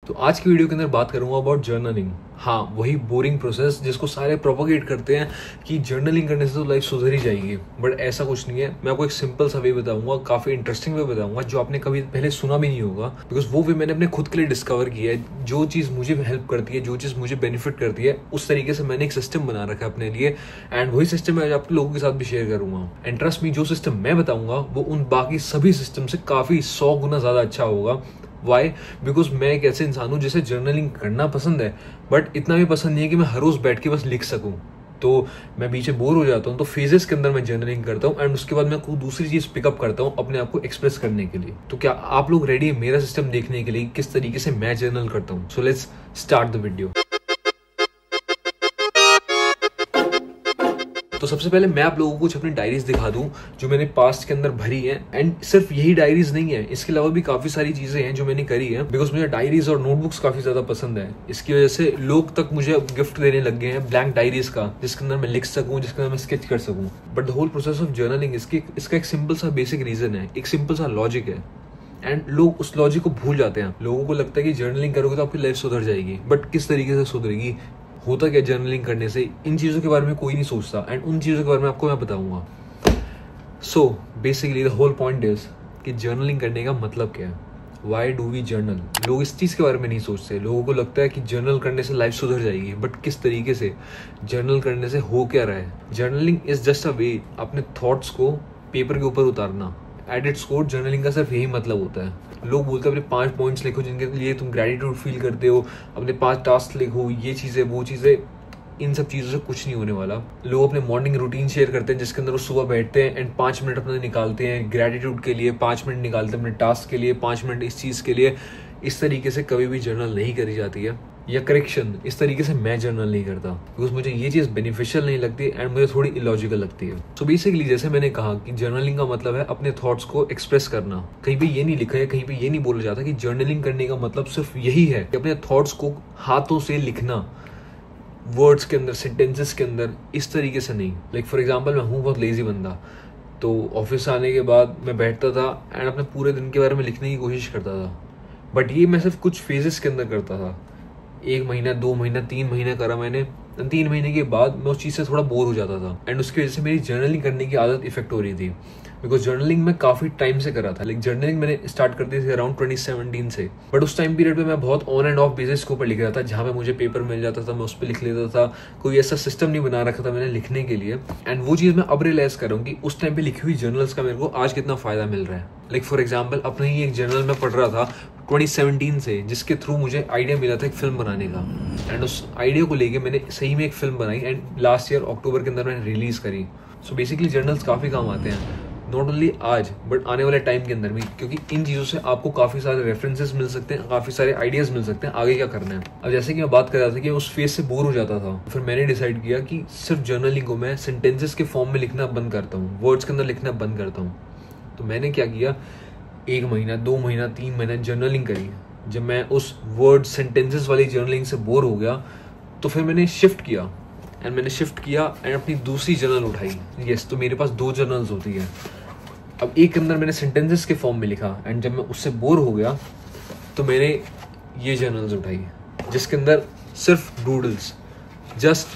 तो आज की वीडियो के अंदर बात करूंगा अबाउट जर्नलिंग। हाँ, वही बोरिंग प्रोसेस जिसको सारे प्रोपोगेट करते हैं कि जर्नलिंग करने से तो लाइफ सुधर ही जाएगी, बट ऐसा कुछ नहीं है। मैं आपको एक सिंपल सा वे बताऊंगा, काफी इंटरेस्टिंग वे बताऊंगा जो आपने कभी पहले सुना भी नहीं होगा, बिकॉज वो वे मैंने अपने खुद के लिए डिस्कवर किया है। जो चीज मुझे हेल्प करती है, जो चीज मुझे बेनिफिट करती है, उस तरीके से मैंने एक सिस्टम बना रखा है अपने लिए, एंड वही सिस्टम मैं आपके लोगों के साथ भी शेयर करूंगा। एंड ट्रस्ट मी, जो सिस्टम मैं बताऊंगा वो उन बाकी सभी सिस्टम से काफी 100 गुना ज्यादा अच्छा होगा। वाई? बिकॉज मैं एक ऐसे इंसान हूँ जिसे जर्नलिंग करना पसंद है, बट इतना भी पसंद नहीं है कि मैं हर रोज बैठ के बस लिख सकूं। तो मैं बीच में बोर हो जाता हूँ, तो फेजेस के अंदर मैं जर्नलिंग करता हूँ एंड उसके बाद मैं कोई दूसरी चीज पिकअप करता हूँ अपने आप को एक्सप्रेस करने के लिए। तो क्या आप लोग रेडी है मेरा सिस्टम देखने के लिए किस तरीके से मैं जर्नल करता हूँ? So let's start the video. तो सबसे पहले मैं आप लोगों को कुछ अपनी डायरीज दिखा दूं जो मैंने पास्ट के अंदर भरी है। एंड सिर्फ यही डायरीज नहीं है, इसके अलावा भी काफी सारी चीजें हैं जो मैंने करी है, बिकॉज मुझे डायरीज और नोटबुक्स काफी ज्यादा पसंद है। इसकी वजह से लोग तक मुझे गिफ्ट देने लग गए हैं ब्लैंक डायरीज का, जिसके अंदर मैं लिख सकूं, जिसके अंदर मैं स्केच कर सकूं। But the whole process of journaling, इसका एक सिंपल सा बेसिक रीजन है, एक सिंपल सा लॉजिक है, एंड लोग उस लॉजिक को भूल जाते हैं। लोगों को लगता है कि जर्नलिंग करोगे तो आपकी लाइफ सुधर जाएगी, बट किस तरीके से सुधरेगी, होता क्या जर्नलिंग करने से, इन चीजों के बारे में कोई नहीं सोचता, एंड उन चीजों के बारे में आपको मैं बताऊंगा। So basically the whole point is कि जर्नलिंग करने का मतलब क्या है, वाई डू वी जर्नल। लोग इस चीज के बारे में नहीं सोचते। लोगों को लगता है कि जर्नल करने से लाइफ सुधर जाएगी, बट किस तरीके से, जर्नल करने से हो क्या रहा है। जर्नलिंग इज जस्ट अ वे अपने थॉट्स को पेपर के ऊपर उतारना। एट इट्स कोर जर्नलिंग का सिर्फ यही मतलब होता है। लोग बोलते हैं अपने 5 पॉइंट्स लिखो जिनके लिए तुम ग्रेटिट्यूड फील करते हो, अपने 5 टास्क लिखो, ये चीजें वो चीजें। इन सब चीजों से कुछ नहीं होने वाला। लोग अपने मॉर्निंग रूटीन शेयर करते हैं जिसके अंदर वो सुबह बैठते हैं एंड 5 मिनट अपने निकालते हैं ग्रेटिट्यूड के लिए, 5 मिनट निकालते हैं अपने टास्क के लिए, 5 मिनट इस चीज के लिए। इस तरीके से कभी भी जर्नल नहीं करी जाती है, या करेक्शन, इस तरीके से मैं जर्नल नहीं करता, बिकॉज मुझे ये चीज बेनिफिशियल नहीं लगती एंड मुझे थोड़ी इलॉजिकल लगती है। सो बेसिकली जैसे मैंने कहा कि जर्नलिंग का मतलब है अपने थॉट्स को एक्सप्रेस करना। कहीं पे ये नहीं लिखा है, कहीं पे ये नहीं बोला जाता कि जर्नलिंग करने का मतलब सिर्फ यही है कि अपने थॉट्स को हाथों से लिखना, वर्ड्स के अंदर, सेंटेंसेस के अंदर, इस तरीके से नहीं। लाइक फॉर एग्जाम्पल, मैं हूँ बहुत लेजी बंदा, तो ऑफिस आने के बाद मैं बैठता था एंड अपने पूरे दिन के बारे में लिखने की कोशिश करता था, बट ये मैं सिर्फ कुछ फेजेस के अंदर करता था। 1 महीना, 2 महीना, 3 महीना करा मैंने। 3 महीने के बाद मैं उस चीज़ से थोड़ा बोर हो जाता था एंड उसकी वजह से मेरी जर्नलिंग करने की आदत इफेक्ट हो रही थी, बिकॉज जर्नलिंग मैं काफ़ी टाइम से करा था। लाइक जर्नलिंग मैंने स्टार्ट कर दी थी अराउंड 2017 से, बट उस टाइम पीरियड पे मैं बहुत ऑन एंड ऑफ बेसिस के ऊपर लिख रहा था। जहाँ पे मुझे पेपर मिल जाता था मैं उस पर लिख लेता था। कोई ऐसा सिस्टम नहीं बना रखा था मैंने लिखने के लिए, एंड वो चीज़ मैं अब रियलाइज कर रहा हूँ कि उस टाइम पे लिखी हुई जर्नल्स का मेरे को आज कितना फ़ायदा मिल रहा है। लाइक फॉर एग्जाम्पल, अपने ही एक जर्नल में पढ़ रहा था 2017 से, जिसके थ्रू मुझे आइडिया मिला था एक फिल्म बनाने का, एंड उस आइडिया को लेके मैंने सही में एक फिल्म बनाई एंड लास्ट ईयर अक्टूबर के अंदर मैंने रिलीज करी। सो बेसिकली जर्नल्स काफ़ी काम आते हैं, नॉट ओनली आज बट आने वाले टाइम के अंदर भी, क्योंकि इन चीज़ों से आपको काफ़ी सारे रेफरेंसेस मिल सकते हैं, काफ़ी सारे आइडियाज़ मिल सकते हैं आगे क्या करना है। अब जैसे कि मैं बात कर रहा था कि उस फेज से बोर हो जाता था, फिर मैंने डिसाइड किया कि सिर्फ जर्नलिंग को मैं सेंटेंसेस के फॉर्म में लिखना बंद करता हूँ, वर्ड्स के अंदर लिखना बंद करता हूँ। तो मैंने क्या किया, 1 महीना, 2 महीना, 3 महीना जर्नलिंग करी। जब मैं उस वर्ड सेंटेंसेस वाली जर्नलिंग से बोर हो गया तो फिर मैंने शिफ्ट किया एंड अपनी दूसरी जर्नल उठाई। यस, तो मेरे पास 2 जर्नल्स होती है। अब एक के अंदर मैंने सेंटेंसेस के फॉर्म में लिखा, एंड जब मैं उससे बोर हो गया तो मैंने ये जर्नल्स उठाई जिसके अंदर सिर्फ डूडल्स, जस्ट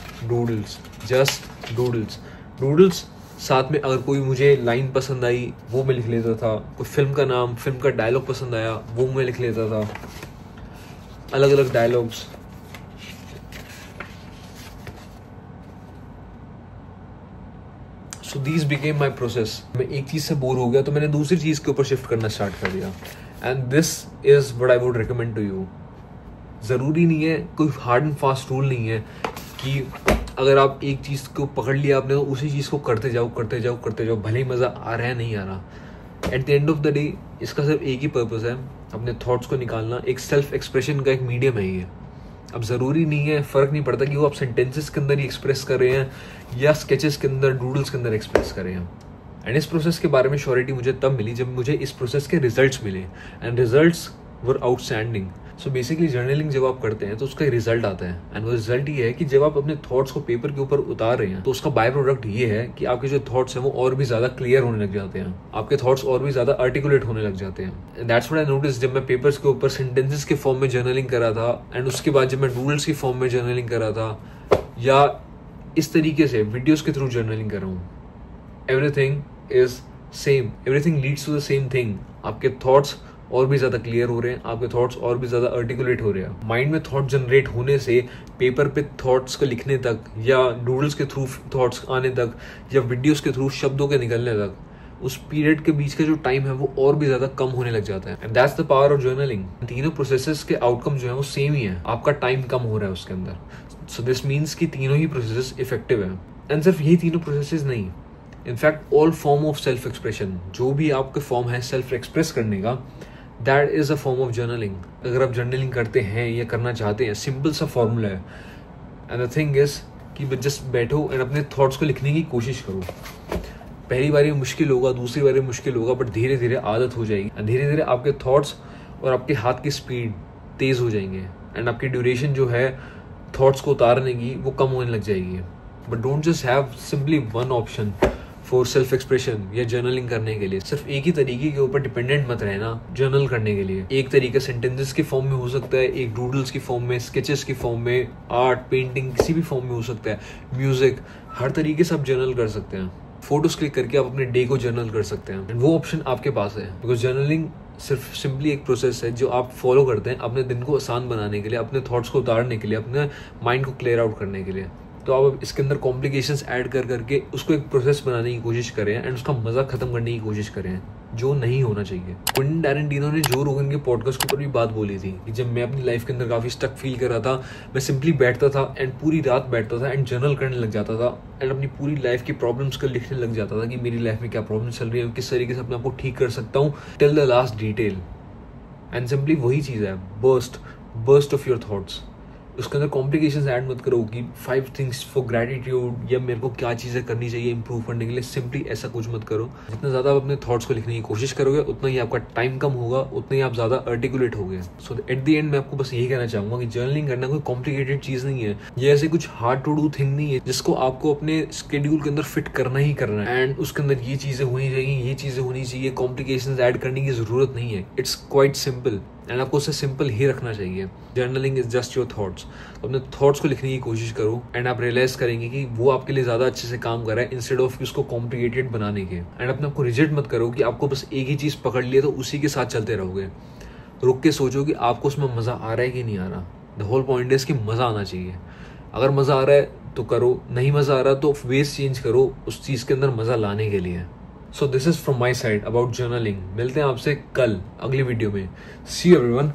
डूडल्स। साथ में अगर कोई मुझे लाइन पसंद आई वो मैं लिख लेता था, कोई फिल्म का नाम, फिल्म का डायलॉग पसंद आया वो मैं लिख लेता था, अलग अलग dialogues. So these became my process. मैं एक चीज से बोर हो गया तो मैंने दूसरी चीज के ऊपर शिफ्ट करना स्टार्ट कर दिया, and this is what I would recommend to you. जरूरी नहीं है, कोई हार्ड एंड फास्ट रूल नहीं है कि अगर आप एक चीज को पकड़ लिया आपने तो उसी चीज को करते जाओ, भले ही मजा आ रहा है नहीं आ रहा। At the end of the day इसका सिर्फ एक ही पर्पस है, अपने थॉट्स को निकालना। एक सेल्फ एक्सप्रेशन का एक मीडियम है ये। अब जरूरी नहीं है, फर्क नहीं पड़ता कि वो आप सेंटेंसेस के अंदर ही एक्सप्रेस कर रहे हैं या स्केचेस के अंदर, डूडल्स के अंदर एक्सप्रेस कर रहे हैं। एंड इस प्रोसेस के बारे में श्योरिटी मुझे तब मिली जब मुझे इस प्रोसेस के रिजल्ट्स मिले, and results were outstanding. So basically journaling जब आप करते हैं तो उसका रिजल्ट आता है, एंड वो रिजल्ट ये है कि जब आप अपने थॉट्स को पेपर के ऊपर उतार रहे हैं तो उसका बाय प्रोडक्ट ये है कि आपके जो थॉट्स हैं वो और भी ज्यादा क्लियर होने लग जाते हैं, आपके थॉट्स और भी ज्यादा आर्टिकुलेट होने लग जाते हैं। दैट्स व्हाट आई नोटिस जब मैं पेपर्स के ऊपर सेंटेंसेस के फॉर्म में जर्नलिंग करा था, एंड उसके बाद जब मैं डूडल्स की फॉर्म में जर्नलिंग करा था, या इस तरीके से वीडियोस के थ्रू जर्नलिंग कर रहा हूँ, everything is same, everything leads to the same thing. आपके थॉट्स और भी ज्यादा क्लियर हो रहे हैं, आपके थॉट्स और भी ज्यादा आर्टिकुलेट हो रहे हैं। माइंड में थॉट जनरेट होने से पेपर पे थॉट्स को लिखने तक, या डूडल्स के थ्रू थॉट्स आने तक, या वीडियोस के थ्रू शब्दों के निकलने तक, उस पीरियड के बीच का जो टाइम है वो और भी ज्यादा कम होने लग जाता है। And that's the power of journaling. तीनों प्रोसेसेस के आउटकम जो है वो सेम ही है, आपका टाइम कम हो रहा है उसके अंदर। सो दिस मीन्स कि तीनों ही प्रोसेसेस इफेक्टिव है। एंड सिर्फ यही तीनों प्रोसेसेस नहीं, in fact all form of self expression, जो भी आपके फॉर्म है सेल्फ एक्सप्रेस करने का, that is a form of journaling. अगर आप जर्नलिंग करते हैं या करना चाहते हैं, सिंपल सा फॉर्मूला है। एंड द थिंग इज कि जस्ट बैठो एंड अपने थॉट्स को लिखने की कोशिश करो। पहली बारी मुश्किल होगा, दूसरी बारी मुश्किल होगा, बट धीरे धीरे आदत हो जाएगी, एंड धीरे धीरे आपके थॉट्स और आपके हाथ की स्पीड तेज हो जाएंगे, एंड आपकी ड्यूरेशन जो है थॉट्स को उतारने की वो कम होने लग जाएगी। But don't just have simply one option for self expression या जर्नलिंग करने के लिए। सिर्फ एक ही तरीके के ऊपर डिपेंडेंट मत रहना जर्नल करने के लिए। एक तरीका सेंटेंसेस के फॉर्म में हो सकता है, एक डूडल्स की फॉर्म में, स्केचेस की फॉर्म में, आर्ट, पेंटिंग, किसी भी फॉर्म में हो सकता है, म्यूजिक, हर तरीके से आप जर्नल कर सकते हैं। फोटोज क्लिक करके आप अपने डे को जर्नल कर सकते हैं, वो ऑप्शन आपके पास है। बिकॉज जर्नलिंग सिर्फ सिंपली एक प्रोसेस है जो आप फॉलो करते हैं अपने दिन को आसान बनाने के लिए, अपने थॉट्स को उतारने के लिए, अपने माइंड को क्लियर आउट करने के लिए। तो आप इसके अंदर कॉम्प्लिकेशंस ऐड कर करके उसको एक प्रोसेस बनाने की कोशिश करें एंड उसका मजा खत्म करने की कोशिश करें, जो नहीं होना चाहिए। क्विंटन टैरेंटिनो ने जो रोगन के पॉडकास्ट के ऊपर भी बात बोली थी कि जब मैं अपनी लाइफ के अंदर काफी स्टक फील कर रहा था, मैं सिंपली बैठता था एंड पूरी रात बैठता था एंड जर्नल करने लग जाता था, एंड अपनी पूरी लाइफ की प्रॉब्लम्स को लिखने लग जाता था कि मेरी लाइफ में क्या प्रॉब्लम चल रही है, किस तरीके से अपने आप को ठीक कर सकता हूँ till the last detail. And simply वही चीज़ है, बर्स्ट ऑफ योर थॉट्स। उसके अंदर कॉम्प्लिकेशंस ऐड मत करो कि 5 थिंग्स फॉर ग्रेटिट्यूड, या मेरे को क्या चीज़ें करनी चाहिए इंप्रूव करने के लिए। सिंपली ऐसा कुछ मत करो। जितना ज़्यादा आप अपने थॉट्स को लिखने की कोशिश करोगे, उतना ही आपका टाइम कम होगा, उतना ही आप ज़्यादा आर्टिकुलेट होगे। सो एट द एंड मैं आपको बस यही कहना चाहूँगा कि जर्नलिंग करना कोई कॉम्प्लिकेटेड चीज़ नहीं है, ये ऐसे कुछ हार्ड टू डू थिंग नहीं है जिसको आपको अपने स्केड्यूल के अंदर फिट करना ही करना है, एंड उसके अंदर ये चीज़ें होनी चाहिए, ये चीज़ें होनी चाहिए, कॉम्प्लिकेशंस ऐड करने की ज़रूरत नहीं है। इट्स क्वाइट सिंपल, एंड आपको उसे सिंपल ही रखना चाहिए। Journaling is just your thoughts. अपने थॉट्स को लिखने की कोशिश करो एंड आप रियलाइज करेंगे कि वो आपके लिए ज्यादा अच्छे से काम कर रहा है, इंस्टेड ऑफ उसको कॉम्प्लिकेटेड बनाने के। एंड अपने आपको रिजेक्ट मत करो कि आपको बस एक ही चीज पकड़ लिया तो उसी के साथ चलते रहोगे। रुक के सोचो कि आपको उसमें मजा आ रहा है कि नहीं आ रहा। द होल पॉइंट इज कि मजा आना चाहिए। अगर मजा आ रहा है तो करो, नहीं मजा आ रहा तो वेज चेंज करो उस चीज के अंदर मजा लाने के लिए। So this is from my side about journaling। मिलते हैं आपसे कल अगली वीडियो में। See you everyone।